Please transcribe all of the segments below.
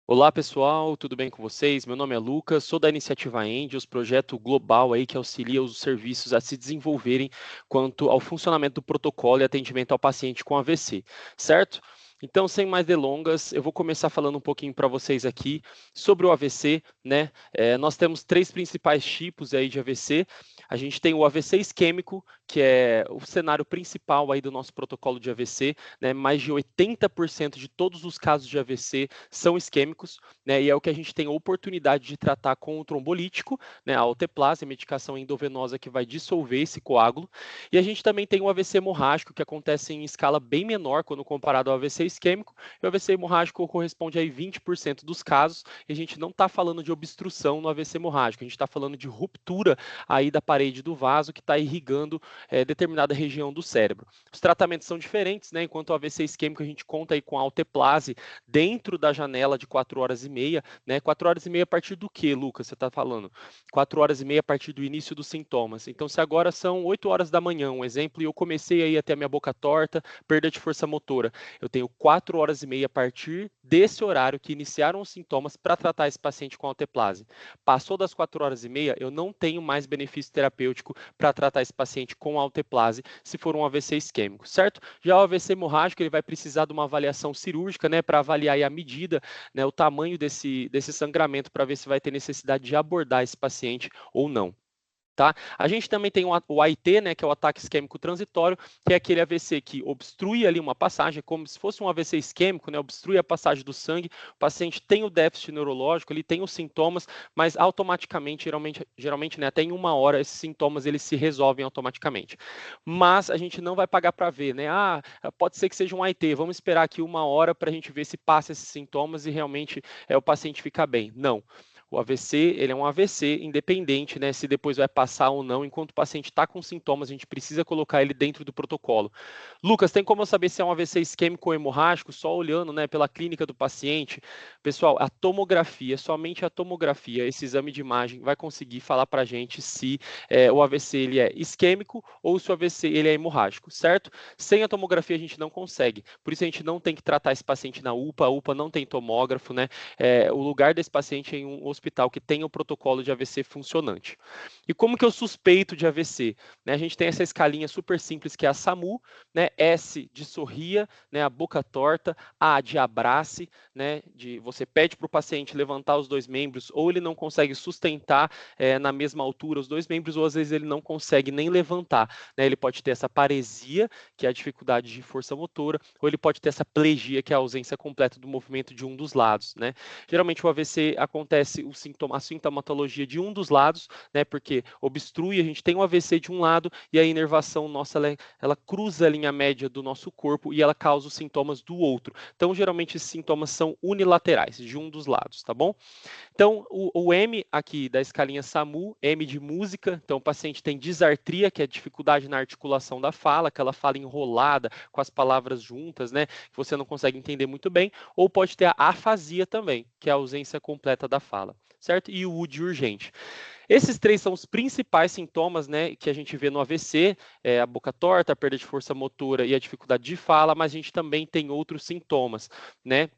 Olá pessoal, tudo bem com vocês? Meu nome é Lucas, sou da Iniciativa Endios, projeto global aí que auxilia os serviços a se desenvolverem quanto ao funcionamento do protocolo e atendimento ao paciente com AVC, certo? Então, sem mais delongas, eu vou começar falando um pouquinho para vocês aqui sobre o AVC, né? Nós temos três principais tipos aí de AVC. A gente tem o AVC isquêmico, que é o cenário principal aí do nosso protocolo de AVC, né? Mais de 80% de todos os casos de AVC são isquêmicos, né? E é o que a gente tem a oportunidade de tratar com o trombolítico, né? A alteplase, a medicação endovenosa que vai dissolver esse coágulo. E a gente também tem o AVC hemorrágico, que acontece em escala bem menor quando comparado ao AVC isquêmico. E o AVC hemorrágico corresponde a 20% dos casos. E a gente não está falando de obstrução no AVC hemorrágico, a gente está falando de ruptura aí da parede do vaso que está irrigando determinada região do cérebro. Os tratamentos são diferentes, né? Enquanto o AVC isquêmico a gente conta aí com a alteplase dentro da janela de 4 horas e meia, né? 4 horas e meia a partir do que, Lucas, você está falando? 4 horas e meia a partir do início dos sintomas. Então, se agora são 8 horas da manhã, um exemplo, e eu comecei aí a ter a minha boca torta, perda de força motora, eu tenho 4 horas e meia a partir desse horário que iniciaram os sintomas para tratar esse paciente com alteplase. Passou das 4 horas e meia, eu não tenho mais benefício terapêutico para tratar esse paciente com alteplase, se for um AVC isquêmico, certo? Já o AVC hemorrágico, ele vai precisar de uma avaliação cirúrgica, né, para avaliar a medida, né, o tamanho desse sangramento, para ver se vai ter necessidade de abordar esse paciente ou não. Tá? A gente também tem o AIT, né, que é o ataque isquêmico transitório, que é aquele AVC que obstrui ali uma passagem, como se fosse um AVC isquêmico, né, obstrui a passagem do sangue, o paciente tem o déficit neurológico, ele tem os sintomas, mas automaticamente, geralmente né, até em 1 hora, esses sintomas eles se resolvem automaticamente. Mas a gente não vai pagar para ver, né? Pode ser que seja um AIT, vamos esperar aqui 1 hora para a gente ver se passa esses sintomas e realmente o paciente fica bem. Não. O AVC, ele é um AVC independente, né, se depois vai passar ou não, enquanto o paciente está com sintomas, a gente precisa colocar ele dentro do protocolo. Lucas, tem como eu saber se é um AVC isquêmico ou hemorrágico, só olhando, né, pela clínica do paciente? Pessoal, a tomografia, somente a tomografia, esse exame de imagem, vai conseguir falar para a gente se o AVC ele é isquêmico ou se o AVC ele é hemorrágico, certo? Sem a tomografia a gente não consegue, por isso a gente não tem que tratar esse paciente na UPA, a UPA não tem tomógrafo, né? O lugar desse paciente é em um hospital que tenha o protocolo de AVC funcionante. E como que eu suspeito de AVC? Né, a gente tem essa escalinha super simples que é a SAMU, né, S de sorria, né, a boca torta, A de abrace, né, de você pede para o paciente levantar os dois membros, ou ele não consegue sustentar na mesma altura os dois membros, ou às vezes ele não consegue nem levantar. Né, ele pode ter essa paresia, que é a dificuldade de força motora, ou ele pode ter essa plegia, que é a ausência completa do movimento de um dos lados. Né? Geralmente o AVC acontece a sintomatologia de um dos lados, né, porque obstrui, a gente tem um AVC de um lado e a inervação nossa ela cruza a linha média do nosso corpo e ela causa os sintomas do outro. Então, geralmente esses sintomas são unilaterais, de um dos lados, tá bom? Então, o M aqui da escalinha SAMU, M de música, então o paciente tem disartria, que é dificuldade na articulação da fala, aquela fala enrolada com as palavras juntas, né, que você não consegue entender muito bem, ou pode ter a afasia também, que é a ausência completa da fala, certo? E o U de urgente. Esses três são os principais sintomas, né, que a gente vê no AVC, a boca torta, a perda de força motora e a dificuldade de fala, mas a gente também tem outros sintomas, né?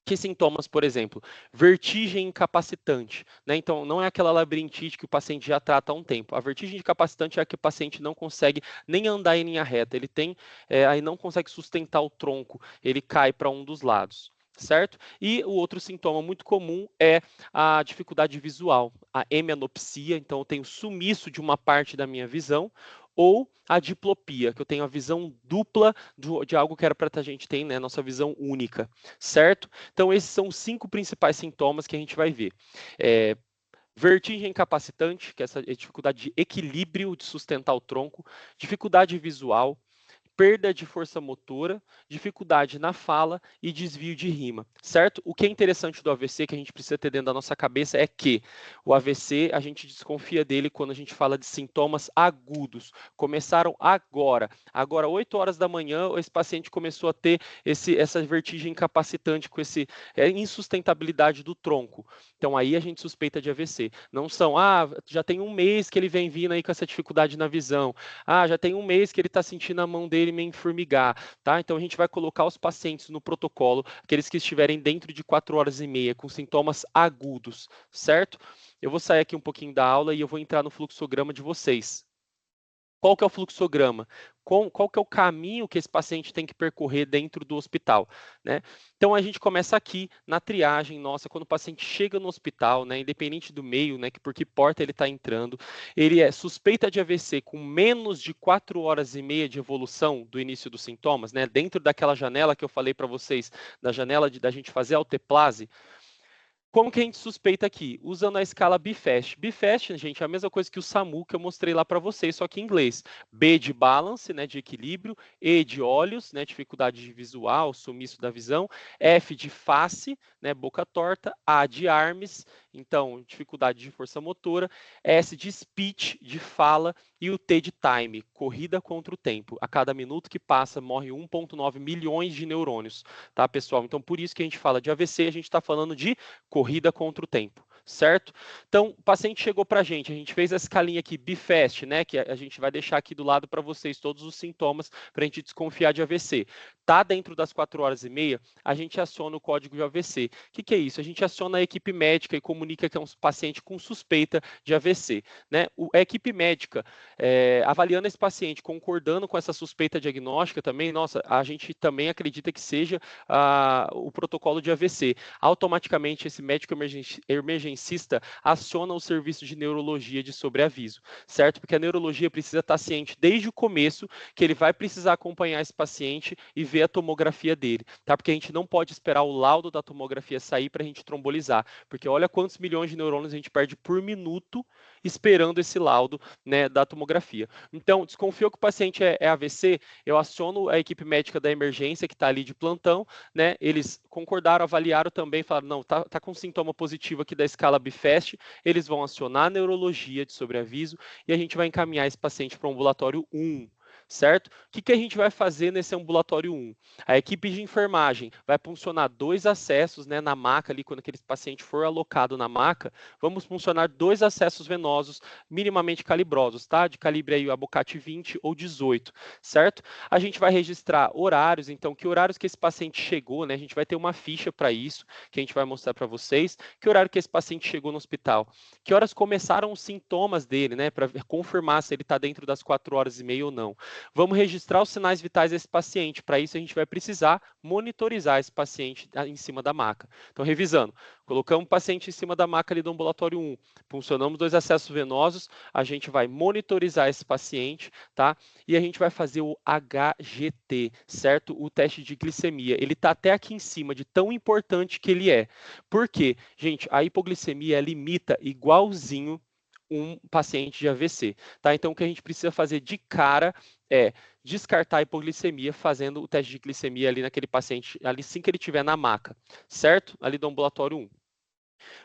Que sintomas, por exemplo, vertigem incapacitante, né? Então, não é aquela labirintite que o paciente já trata há um tempo. A vertigem incapacitante é a que o paciente não consegue nem andar em linha reta, ele tem, aí não consegue sustentar o tronco, ele cai para um dos lados. Certo? E o outro sintoma muito comum é a dificuldade visual, a hemianopsia, então eu tenho sumiço de uma parte da minha visão, ou a diplopia, que eu tenho a visão dupla de algo que era para a gente ter, né, nossa visão única, certo? Então, esses são os 5 principais sintomas que a gente vai ver. Vertigem incapacitante, que é essa dificuldade de equilíbrio, de sustentar o tronco, dificuldade visual, perda de força motora, dificuldade na fala e desvio de rima, certo? O que é interessante do AVC que a gente precisa ter dentro da nossa cabeça é que o AVC, a gente desconfia dele quando a gente fala de sintomas agudos. Começaram agora 8 horas da manhã, esse paciente começou a ter essa vertigem incapacitante com insustentabilidade do tronco. Então aí a gente suspeita de AVC. Não são, já tem um mês que ele vem vindo aí com essa dificuldade na visão. Já tem um mês que ele está sentindo a mão dele me formigar, tá? Então, a gente vai colocar os pacientes no protocolo, aqueles que estiverem dentro de 4 horas e meia, com sintomas agudos, certo? Eu vou sair aqui um pouquinho da aula e eu vou entrar no fluxograma de vocês. Qual que é o fluxograma? Qual que é o caminho que esse paciente tem que percorrer dentro do hospital, né? Então, a gente começa aqui na triagem nossa, quando o paciente chega no hospital, né, independente do meio, né, por que porta ele está entrando, ele é suspeita de AVC com menos de 4 horas e meia de evolução do início dos sintomas, né, dentro daquela janela que eu falei para vocês, da janela da gente fazer a autoplase. Como que a gente suspeita aqui? Usando a escala BFAST. BFAST, gente, é a mesma coisa que o SAMU que eu mostrei lá para vocês, só que em inglês. B de balance, né, de equilíbrio, E de olhos, né, dificuldade de visual, sumiço da visão, F de face, né, boca torta, A de arms, então dificuldade de força motora, S de speech, de fala, e o T de time, corrida contra o tempo. A cada minuto que passa, morre 1,9 milhões de neurônios, tá, pessoal? Então, por isso que a gente fala de AVC, a gente está falando de corrida contra o tempo, certo? Então, o paciente chegou para a gente fez essa escalinha aqui, BFAST, né, que a gente vai deixar aqui do lado para vocês todos os sintomas para a gente desconfiar de AVC. Tá dentro das 4 horas e meia, a gente aciona o código de AVC. O que é isso? A gente aciona a equipe médica e comunica que é um paciente com suspeita de AVC, né? A equipe médica, avaliando esse paciente, concordando com essa suspeita diagnóstica também, nossa, a gente também acredita que seja o protocolo de AVC. Automaticamente, esse médico emergencista aciona o serviço de neurologia de sobreaviso, certo? Porque a neurologia precisa estar ciente desde o começo que ele vai precisar acompanhar esse paciente e ver a tomografia dele, tá? Porque a gente não pode esperar o laudo da tomografia sair para a gente trombolizar, porque olha quantos milhões de neurônios a gente perde por minuto esperando esse laudo, né, da tomografia. Então, desconfiou que o paciente é AVC, eu aciono a equipe médica da emergência que está ali de plantão, né? Eles concordaram, avaliaram também, falaram, não, tá com sintoma positivo aqui da escala BFAST, eles vão acionar a neurologia de sobreaviso e a gente vai encaminhar esse paciente para o ambulatório 1. Certo? O que a gente vai fazer nesse ambulatório 1? A equipe de enfermagem vai funcionar 2 acessos, né, na maca ali, quando aquele paciente for alocado na maca, vamos funcionar 2 acessos venosos minimamente calibrosos, tá? De calibre aí abocate 20 ou 18, certo? A gente vai registrar horários, então, que horários que esse paciente chegou, né? A gente vai ter uma ficha para isso, que a gente vai mostrar para vocês, que horário que esse paciente chegou no hospital, que horas começaram os sintomas dele, né? Para confirmar se ele está dentro das 4 horas e meia ou não. Vamos registrar os sinais vitais desse paciente. Para isso, a gente vai precisar monitorizar esse paciente em cima da maca. Então, revisando, colocamos o paciente em cima da maca ali do ambulatório 1, funcionamos 2 acessos venosos, a gente vai monitorizar esse paciente, tá? E a gente vai fazer o HGT, certo? O teste de glicemia. Ele está até aqui em cima, de tão importante que ele é. Por quê? Gente, a hipoglicemia limita igualzinho um paciente de AVC, tá? Então, o que a gente precisa fazer de cara é descartar a hipoglicemia fazendo o teste de glicemia ali naquele paciente, ali assim que ele estiver na maca, certo? Ali do ambulatório 1.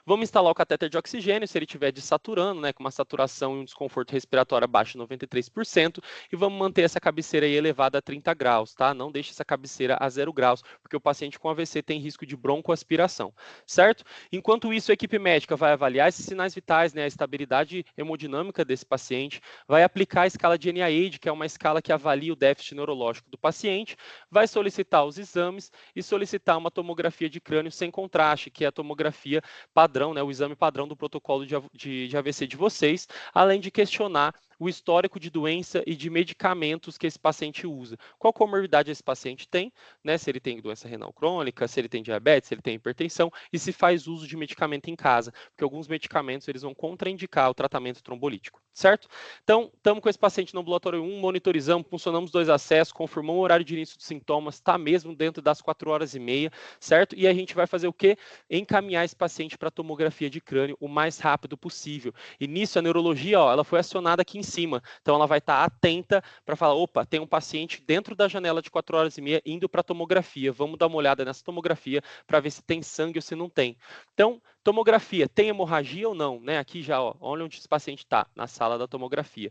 Vamos instalar o catéter de oxigênio, se ele estiver desaturando, né, com uma saturação e um desconforto respiratório abaixo de 93%, e vamos manter essa cabeceira aí elevada a 30 graus, tá? Não deixe essa cabeceira a 0 graus, porque o paciente com AVC tem risco de broncoaspiração, certo? Enquanto isso, a equipe médica vai avaliar esses sinais vitais, né, a estabilidade hemodinâmica desse paciente, vai aplicar a escala de NIAID, que é uma escala que avalia o déficit neurológico do paciente, vai solicitar os exames e solicitar uma tomografia de crânio sem contraste, que é a tomografia padrão, né, o exame padrão do protocolo de AVC de vocês, além de questionar o histórico de doença e de medicamentos que esse paciente usa. Qual comorbidade esse paciente tem, né, se ele tem doença renal crônica, se ele tem diabetes, se ele tem hipertensão e se faz uso de medicamento em casa, porque alguns medicamentos eles vão contraindicar o tratamento trombolítico, certo? Então, estamos com esse paciente no ambulatório 1, monitorizamos, funcionamos 2 acessos, confirmamos o horário de início dos sintomas, está mesmo dentro das 4 horas e meia, certo? E a gente vai fazer o quê? Encaminhar esse paciente para tomografia de crânio o mais rápido possível. E nisso a neurologia, ó, ela foi acionada aqui em cima. Então ela vai estar atenta para falar, opa, tem um paciente dentro da janela de 4 horas e meia indo para tomografia. Vamos dar uma olhada nessa tomografia para ver se tem sangue ou se não tem. Então, tomografia, tem hemorragia ou não, né? Aqui já, ó, olha onde esse paciente está, na sala da tomografia.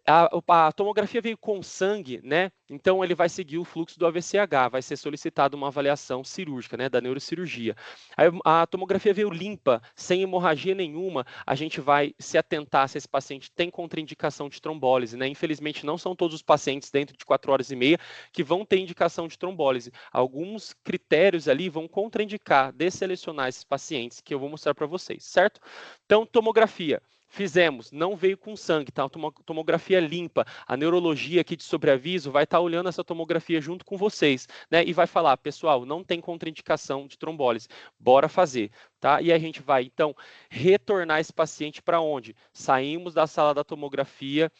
A tomografia veio com sangue, né? Então ele vai seguir o fluxo do AVCH, vai ser solicitada uma avaliação cirúrgica, né, da neurocirurgia. Aí, a tomografia veio limpa, sem hemorragia nenhuma, a gente vai se atentar se esse paciente tem contraindicação de trombólise, né? Infelizmente não são todos os pacientes dentro de 4 horas e meia que vão ter indicação de trombólise. Alguns critérios ali vão contraindicar, desselecionar esses pacientes que eu vou mostrar para vocês, certo? Então, tomografia. Fizemos, não veio com sangue, tá? Tomografia limpa. A neurologia aqui de sobreaviso vai estar olhando essa tomografia junto com vocês, né? E vai falar, pessoal, não tem contraindicação de trombólise, bora fazer, tá? E a gente vai, então, retornar esse paciente para onde? Saímos da sala da tomografia,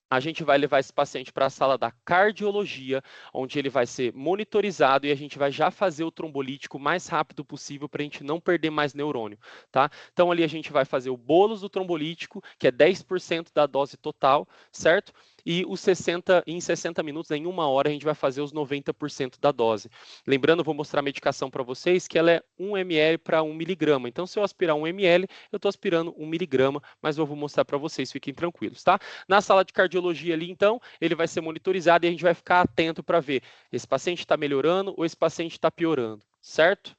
a gente vai levar esse paciente para a sala da cardiologia, onde ele vai ser monitorizado e a gente vai já fazer o trombolítico o mais rápido possível para a gente não perder mais neurônio, tá? Então ali a gente vai fazer o bolos do trombolítico, que é 10% da dose total, certo? E em 60 minutos, em 1 hora, a gente vai fazer os 90% da dose. Lembrando, eu vou mostrar a medicação para vocês, que ela é 1 ml para 1 miligrama. Então, se eu aspirar 1 ml, eu estou aspirando 1 miligrama, mas eu vou mostrar para vocês, fiquem tranquilos, tá? Na sala de cardiologia ali, então, ele vai ser monitorizado e a gente vai ficar atento para ver esse paciente está melhorando ou esse paciente está piorando, certo?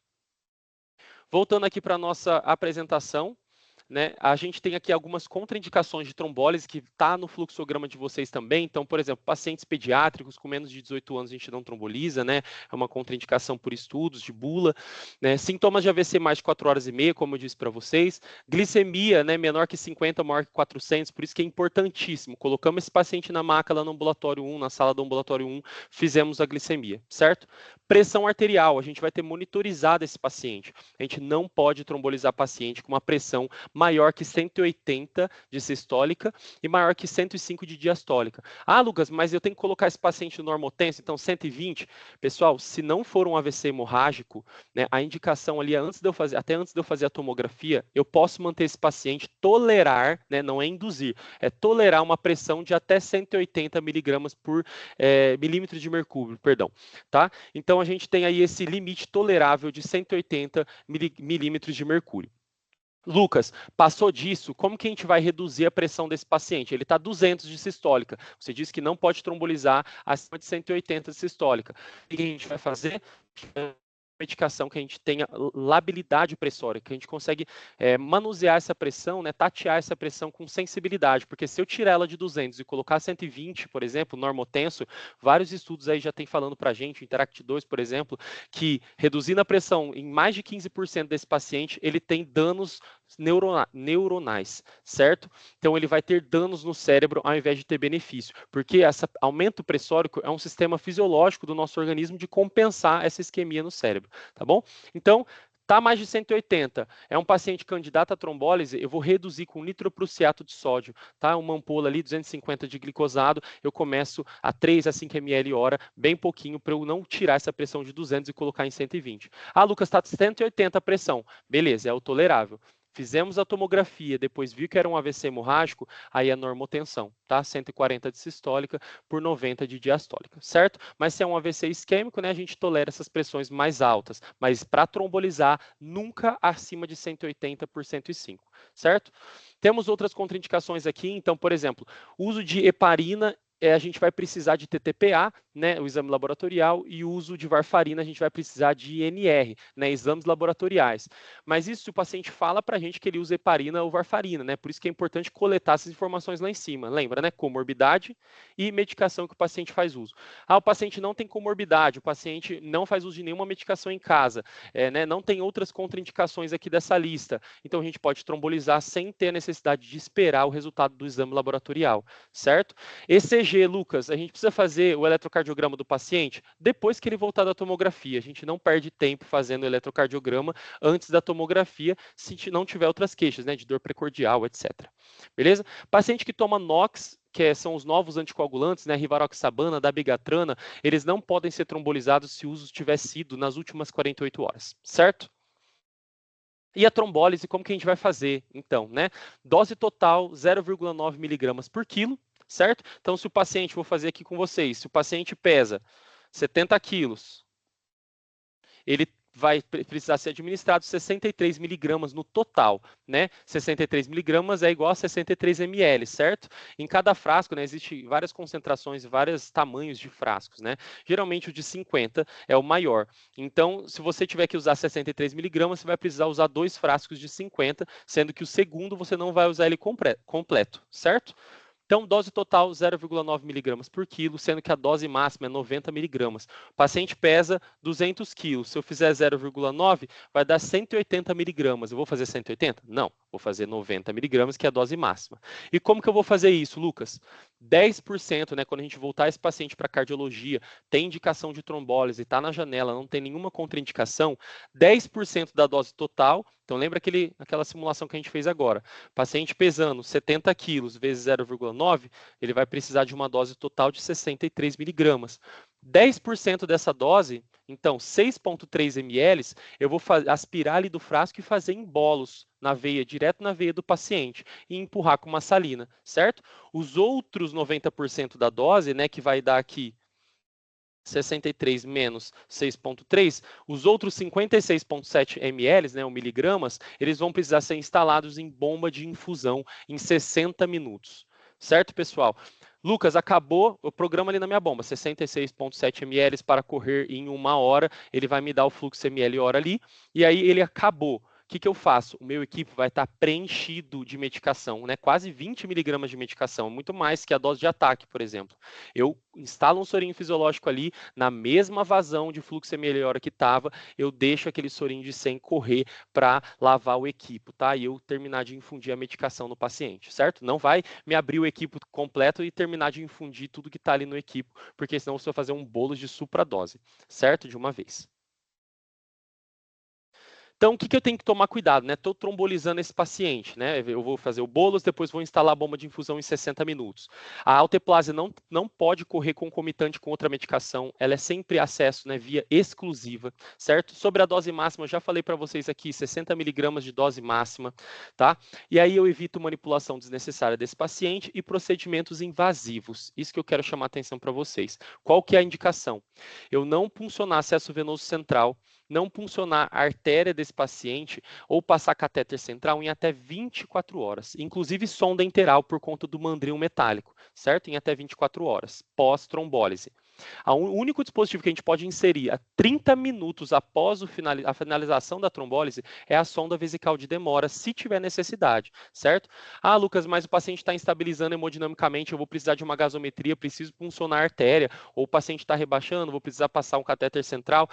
Voltando aqui para a nossa apresentação, né, a gente tem aqui algumas contraindicações de trombólise que está no fluxograma de vocês também. Então, por exemplo, pacientes pediátricos com menos de 18 anos a gente não tromboliza, né? É uma contraindicação por estudos de bula. Né? Sintomas de AVC mais de 4 horas e meia, como eu disse para vocês. Glicemia, né, menor que 50, maior que 400, por isso que é importantíssimo. Colocamos esse paciente na maca lá no ambulatório 1, na sala do ambulatório 1, fizemos a glicemia, certo? Pressão arterial, a gente vai ter monitorizado esse paciente. A gente não pode trombolizar paciente com uma pressão maior que 180 de sistólica e maior que 105 de diastólica. Ah, Lucas, mas eu tenho que colocar esse paciente no normotenso, então 120. Pessoal, se não for um AVC hemorrágico, né, a indicação ali até antes de eu fazer a tomografia, eu posso manter esse paciente tolerar, né, não é induzir, é tolerar uma pressão de até 180 miligramas por milímetro de mercúrio, perdão, tá? Então a gente tem aí esse limite tolerável de 180 milímetros de mercúrio. Lucas, passou disso, como que a gente vai reduzir a pressão desse paciente? Ele está 200 de sistólica. Você disse que não pode trombolizar acima de 180 de sistólica. O que a gente vai fazer? Medicação que a gente tenha labilidade pressórica, que a gente consegue manusear essa pressão, né, tatear essa pressão com sensibilidade, porque se eu tirar ela de 200 e colocar 120, por exemplo, normotenso, vários estudos aí já tem falando para a gente, o Interact 2, por exemplo, que reduzindo a pressão em mais de 15% desse paciente, ele tem danos neuronais, certo? Então ele vai ter danos no cérebro ao invés de ter benefício, porque esse aumento pressórico é um sistema fisiológico do nosso organismo de compensar essa isquemia no cérebro, tá bom? Então, tá mais de 180, é um paciente candidato a trombólise, eu vou reduzir com nitroprussiato de sódio, tá? Uma ampola ali, 250 de glicosado, eu começo a 3 a 5 ml hora, bem pouquinho, para eu não tirar essa pressão de 200 e colocar em 120. Ah, Lucas, está 180 a pressão. Beleza, é o tolerável. Fizemos a tomografia, depois viu que era um AVC hemorrágico, aí é normotensão, tá? 140 de sistólica por 90 de diastólica, certo? Mas se é um AVC isquêmico, né, a gente tolera essas pressões mais altas, mas para trombolizar, nunca acima de 180 por 105, certo? Temos outras contraindicações aqui, então, por exemplo, uso de heparina, a gente vai precisar de TTPA, né, o exame laboratorial, e o uso de varfarina, a gente vai precisar de INR, né, exames laboratoriais. Mas isso, se o paciente fala para a gente que ele usa heparina ou varfarina, né, por isso que é importante coletar essas informações lá em cima. Lembra, né, comorbidade e medicação que o paciente faz uso. Ah, o paciente não tem comorbidade, o paciente não faz uso de nenhuma medicação em casa, né, não tem outras contraindicações aqui dessa lista. Então, a gente pode trombolizar sem ter a necessidade de esperar o resultado do exame laboratorial, certo? ECG, Lucas, a gente precisa fazer o eletrocardiograma do paciente depois que ele voltar da tomografia. A gente não perde tempo fazendo o eletrocardiograma antes da tomografia, se não tiver outras queixas, né, de dor precordial, etc. Beleza? Paciente que toma NOX, que são os novos anticoagulantes, né, rivaroxabana, dabigatrana, eles não podem ser trombolizados se o uso tiver sido nas últimas 48 horas, certo? E a trombólise, como que a gente vai fazer, então, né? Dose total, 0,9 miligramas por quilo, certo? Então, se o paciente, vou fazer aqui com vocês, se o paciente pesa 70 quilos, ele vai precisar ser administrado 63 miligramas no total, né? 63 miligramas é igual a 63 ml, certo? Em cada frasco, né, existem várias concentrações, vários tamanhos de frascos, né? Geralmente o de 50 é o maior. Então, se você tiver que usar 63 miligramas, você vai precisar usar 2 frascos de 50, sendo que o segundo você não vai usar ele completo, certo? Então, dose total 0,9 miligramas por quilo, sendo que a dose máxima é 90 miligramas. O paciente pesa 200 quilos. Se eu fizer 0,9, vai dar 180 miligramas. Eu vou fazer 180? Não, vou fazer 90 miligramas, que é a dose máxima. E como que eu vou fazer isso, Lucas? 10%, né, quando a gente voltar esse paciente para cardiologia, tem indicação de trombólise, está na janela, não tem nenhuma contraindicação, 10% da dose total. Então, lembra aquela simulação que a gente fez agora. Paciente pesando 70 quilos vezes 0,9, ele vai precisar de uma dose total de 63 miligramas. 10% dessa dose, então 6,3 ml, eu vou aspirar ali do frasco e fazer em bolos na veia, direto na veia do paciente, e empurrar com uma salina, certo? Os outros 90% da dose, né, que vai dar aqui 63 menos 6,3, os outros 56,7 ml, né, ou miligramas, eles vão precisar ser instalados em bomba de infusão em 60 minutos. Certo, pessoal? Lucas, acabou o programa ali na minha bomba, 66,7 ml para correr em 1 hora, ele vai me dar o fluxo ml hora ali, e aí ele acabou. O que eu faço? O meu equipo vai estar preenchido de medicação, né? Quase 20 miligramas de medicação, muito mais que a dose de ataque, por exemplo. Eu instalo um sorinho fisiológico ali, na mesma vazão de fluxo ml hora que estava, eu deixo aquele sorinho de 100 correr para lavar o equipo, tá? E eu terminar de infundir a medicação no paciente, certo? Não vai me abrir o equipo completo e terminar de infundir tudo que está ali no equipo, porque senão você vai fazer um bolo de supradose, certo? De uma vez. Então, o que eu tenho que tomar cuidado, né? Estou trombolizando esse paciente, né? Eu vou fazer o bolos, depois vou instalar a bomba de infusão em 60 minutos. A alteplase não pode correr concomitante com outra medicação, ela é sempre acesso, né, via exclusiva, certo? Sobre a dose máxima, eu já falei para vocês aqui, 60 miligramas de dose máxima, tá? E aí eu evito manipulação desnecessária desse paciente e procedimentos invasivos. Isso que eu quero chamar a atenção para vocês. Qual que é a indicação? Eu não puncionar acesso venoso central, não puncionar a artéria desse paciente ou passar catéter central em até 24 horas, inclusive sonda enteral por conta do mandril metálico, certo? Em até 24 horas, pós-trombólise. O único dispositivo que a gente pode inserir a 30 minutos após a finalização da trombólise é a sonda vesical de demora, se tiver necessidade, certo? Ah, Lucas, mas o paciente está instabilizando hemodinamicamente, eu vou precisar de uma gasometria, preciso puncionar a artéria, ou o paciente está rebaixando, vou precisar passar um catéter central.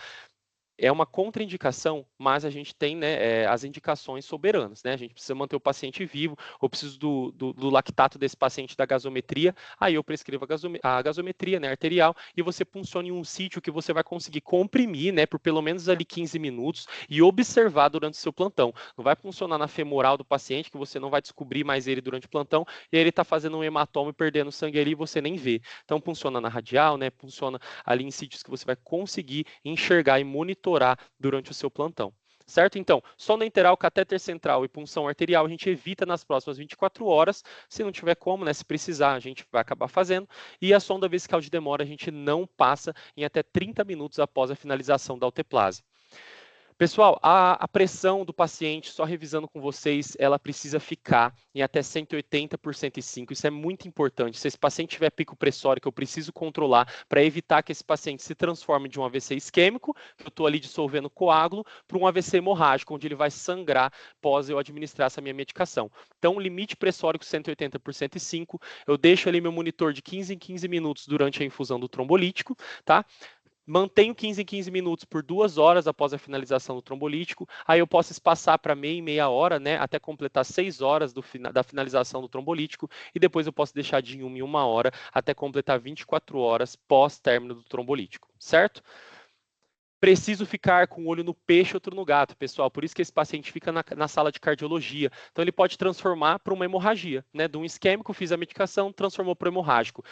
É uma contraindicação, mas a gente tem, né, as indicações soberanas, né? A gente precisa manter o paciente vivo, eu preciso do lactato desse paciente da gasometria, aí eu prescrevo a gasometria, né, arterial, e você funciona em um sítio que você vai conseguir comprimir, né, por pelo menos ali 15 minutos e observar durante o seu plantão. Não vai funcionar na femoral do paciente, que você não vai descobrir mais ele durante o plantão, e ele está fazendo um hematoma e perdendo sangue ali e você nem vê. Então funciona na radial, né, funciona ali em sítios que você vai conseguir enxergar e monitorar durante o seu plantão. Certo? Então, sonda enteral, catéter central e punção arterial a gente evita nas próximas 24 horas. Se não tiver como, né, se precisar, a gente vai acabar fazendo. E a sonda vesical de demora a gente não passa em até 30 minutos após a finalização da alteplase. Pessoal, a pressão do paciente, só revisando com vocês, ela precisa ficar em até 180 por 105. Isso é muito importante. Se esse paciente tiver pico pressórico, eu preciso controlar para evitar que esse paciente se transforme de um AVC isquêmico, que eu estou ali dissolvendo coágulo, para um AVC hemorrágico, onde ele vai sangrar após eu administrar essa minha medicação. Então, limite pressórico 180 por 105. Eu deixo ali meu monitor de 15 em 15 minutos durante a infusão do trombolítico, tá? Mantenho 15 em 15 minutos por 2 horas após a finalização do trombolítico. Aí eu posso espaçar para meia hora, né, até completar 6 horas da finalização do trombolítico. E depois eu posso deixar de 1 em 1 hora até completar 24 horas pós-término do trombolítico, certo? Preciso ficar com um olho no peixe e outro no gato, pessoal. Por isso que esse paciente fica na sala de cardiologia. Então, ele pode transformar para uma hemorragia, né? De um isquêmico, fiz a medicação, transformou para um hemorrágico.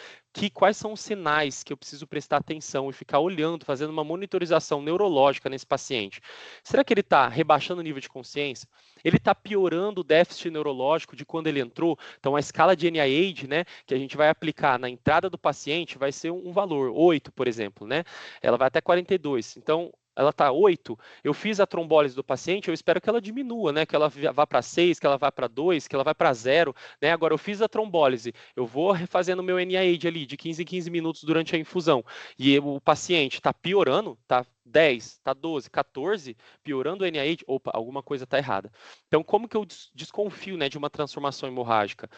Quais são os sinais que eu preciso prestar atenção e ficar olhando, fazendo uma monitorização neurológica nesse paciente? Será que ele está rebaixando o nível de consciência? Ele está piorando o déficit neurológico de quando ele entrou? Então, a escala de NIH, né, que a gente vai aplicar na entrada do paciente, vai ser um valor, 8, por exemplo, né? Ela vai até 42. Então, ela está 8, eu fiz a trombólise do paciente, eu espero que ela diminua, né? Que ela vá para 6, que ela vá para 2, que ela vá para 0, né? Agora eu fiz a trombólise, eu vou refazendo o meu NIAID ali de 15 em 15 minutos durante a infusão, e o paciente está piorando, está 10, está 12, 14, piorando o NIAID, opa, alguma coisa está errada. Então, como que eu desconfio, né, de uma transformação hemorrágica?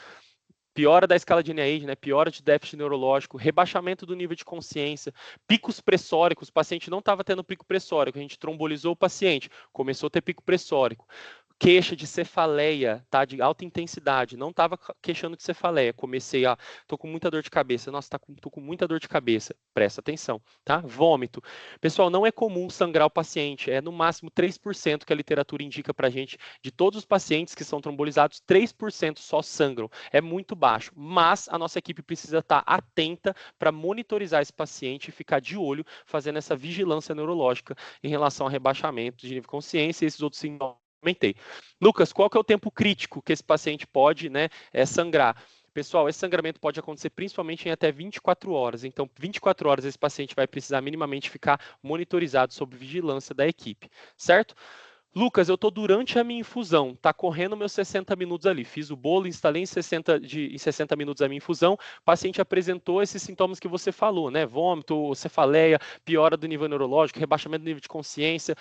Piora da escala de NIAID, né? Piora de déficit neurológico, rebaixamento do nível de consciência, picos pressóricos, o paciente não estava tendo pico pressórico, a gente trombolizou o paciente, começou a ter pico pressórico. Queixa de cefaleia, tá? De alta intensidade, não estava queixando de cefaleia, comecei a, tô com muita dor de cabeça, nossa, tô com muita dor de cabeça, presta atenção, tá? Vômito. Pessoal, não é comum sangrar o paciente, é no máximo 3% que a literatura indica pra gente, de todos os pacientes que são trombolizados, 3% só sangram, é muito baixo, mas a nossa equipe precisa estar atenta para monitorizar esse paciente e ficar de olho, fazendo essa vigilância neurológica em relação a rebaixamento de nível de consciência e esses outros sintomas. Lucas, qual que é o tempo crítico que esse paciente pode, né, sangrar? Pessoal, esse sangramento pode acontecer principalmente em até 24 horas. Então, 24 horas esse paciente vai precisar minimamente ficar monitorizado sob vigilância da equipe, certo? Lucas, eu estou durante a minha infusão, está correndo meus 60 minutos ali. Fiz o bolo, instalei em 60 minutos a minha infusão. O paciente apresentou esses sintomas que você falou, né? Vômito, cefaleia, piora do nível neurológico, rebaixamento do nível de consciência.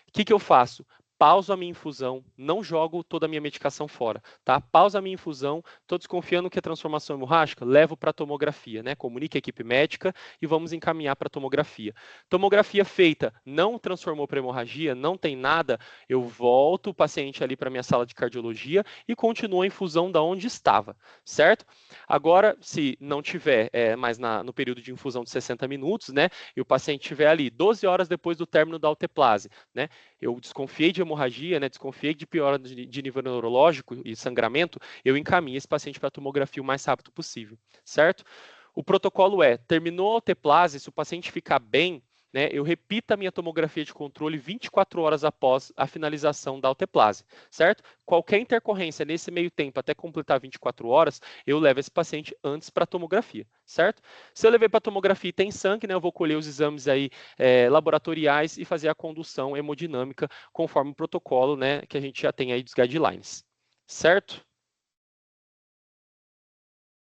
O que eu faço? Pauso a minha infusão, não jogo toda a minha medicação fora, tá? Pausa a minha infusão, estou desconfiando que é transformação hemorrágica, levo para tomografia, né? Comunique a equipe médica e vamos encaminhar para tomografia. Tomografia feita, não transformou para hemorragia, não tem nada, eu volto o paciente ali para minha sala de cardiologia e continuo a infusão da onde estava, certo? Agora, se não tiver mais no período de infusão de 60 minutos, né? E o paciente estiver ali 12 horas depois do término da alteplase, né? Eu desconfiei de hemorragia, né, desconfiei de piora de nível neurológico e sangramento, eu encaminho esse paciente para a tomografia o mais rápido possível, certo? O protocolo é, terminou a alteplase, se o paciente ficar bem, né, eu repito a minha tomografia de controle 24 horas após a finalização da alteplase, certo? Qualquer intercorrência nesse meio tempo, até completar 24 horas, eu levo esse paciente antes para a tomografia, certo? Se eu levei para a tomografia e tem sangue, né, eu vou colher os exames aí laboratoriais e fazer a condução hemodinâmica conforme o protocolo, né, que a gente já tem aí dos guidelines, certo?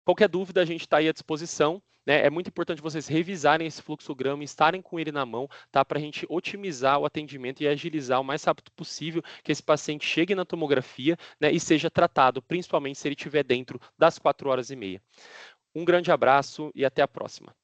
Qualquer dúvida, a gente está aí à disposição. Né? É muito importante vocês revisarem esse fluxograma e estarem com ele na mão, tá? Para a gente otimizar o atendimento e agilizar o mais rápido possível que esse paciente chegue na tomografia, né, e seja tratado, principalmente se ele estiver dentro das 4 horas e meia. Um grande abraço e até a próxima.